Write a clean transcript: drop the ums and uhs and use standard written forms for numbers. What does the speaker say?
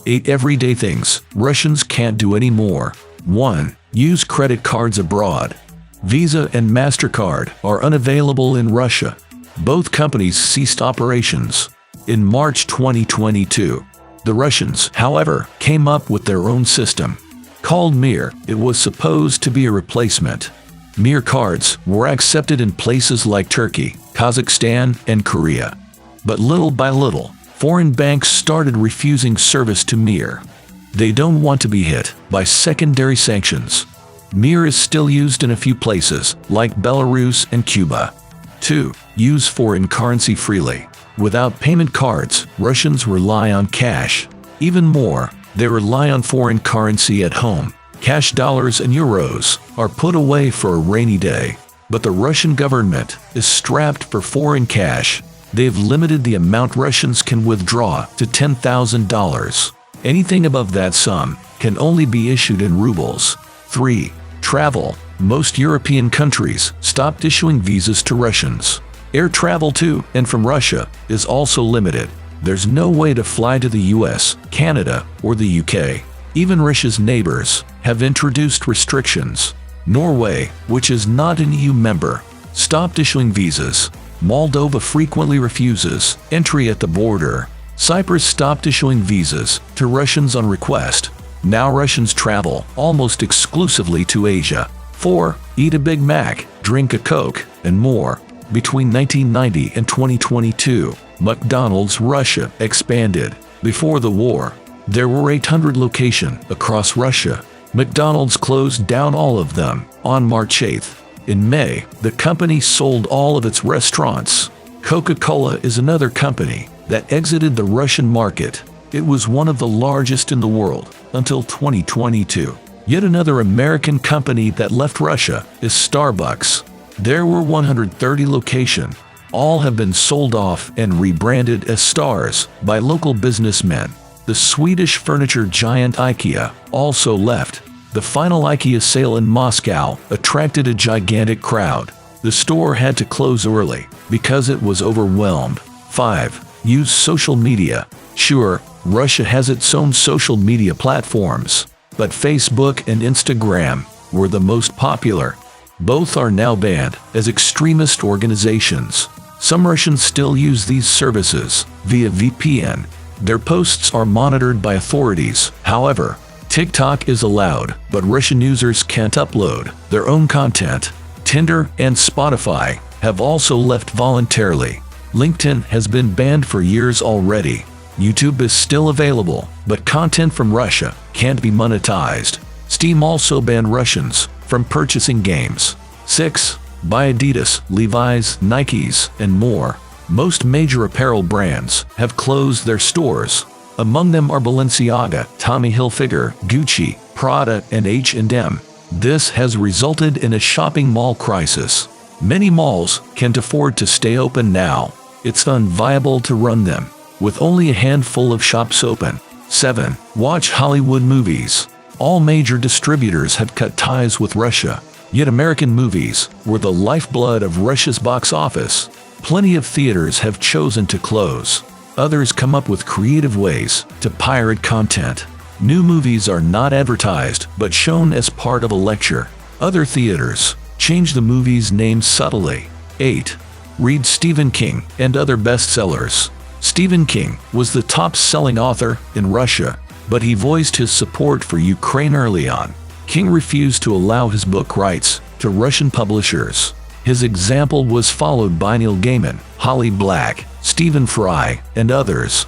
8 everyday things Russians can't do anymore. 1. Use credit cards abroad. Visa and MasterCard are unavailable in Russia. Both companies ceased operations in March 2022. The Russians, however, came up with their own system. Called Mir, it was supposed to be a replacement. Mir cards were accepted in places like Turkey, Kazakhstan, and Korea. But little by little, foreign banks started refusing service to Mir. They don't want to be hit by secondary sanctions. Mir is still used in a few places, like Belarus and Cuba. 2. Use foreign currency freely. Without payment cards, Russians rely on cash. Even more, they rely on foreign currency at home. Cash dollars and euros are put away for a rainy day. But the Russian government is strapped for foreign cash. They've limited the amount Russians can withdraw to $10,000. Anything above that sum can only be issued in rubles. 3. Travel. Most European countries stopped issuing visas to Russians. Air travel to and from Russia is also limited. There's no way to fly to the US, Canada, or the UK. Even Russia's neighbors have introduced restrictions. Norway, which is not an EU member, stopped issuing visas. Moldova frequently refuses entry at the border. Cyprus stopped issuing visas to Russians on request. Now Russians travel almost exclusively to Asia. 4. Eat a Big Mac, drink a Coke, and more. Between 1990 and 2022, McDonald's Russia expanded. Before the war, there were 800 locations across Russia. McDonald's closed down all of them on March 8th. In May, the company sold all of its restaurants. Coca-Cola is another company that exited the Russian market. It was one of the largest in the world until 2022. Yet another American company that left Russia is Starbucks. There were 130 locations. All have been sold off and rebranded as Stars by local businessmen. The Swedish furniture giant IKEA also left. The final IKEA sale in Moscow attracted a gigantic crowd. The store had to close early because it was overwhelmed. 5. Use social media. Sure, Russia has its own social media platforms, but Facebook and Instagram were the most popular. Both are now banned as extremist organizations. Some Russians still use these services via VPN. Their posts are monitored by authorities. However, TikTok is allowed, but Russian users can't upload their own content. Tinder and Spotify have also left voluntarily. LinkedIn has been banned for years already. YouTube is still available, but content from Russia can't be monetized. Steam also banned Russians from purchasing games. 6. Buy Adidas, Levi's, Nikes, and more. Most major apparel brands have closed their stores. Among them are Balenciaga, Tommy Hilfiger, Gucci, Prada, and H&M. This has resulted in a shopping mall crisis. Many malls can't afford to stay open now. It's unviable to run them with only a handful of shops open. 7. Watch Hollywood movies. All major distributors have cut ties with Russia. Yet American movies were the lifeblood of Russia's box office. Plenty of theaters have chosen to close. Others come up with creative ways to pirate content. New movies are not advertised but shown as part of a lecture. Other theaters change the movie's name subtly. 8. Read Stephen King and other bestsellers. Stephen King was the top-selling author in Russia, but he voiced his support for Ukraine early on. King refused to allow his book rights to Russian publishers. His example was followed by Neil Gaiman, Holly Black, Stephen Fry, and others.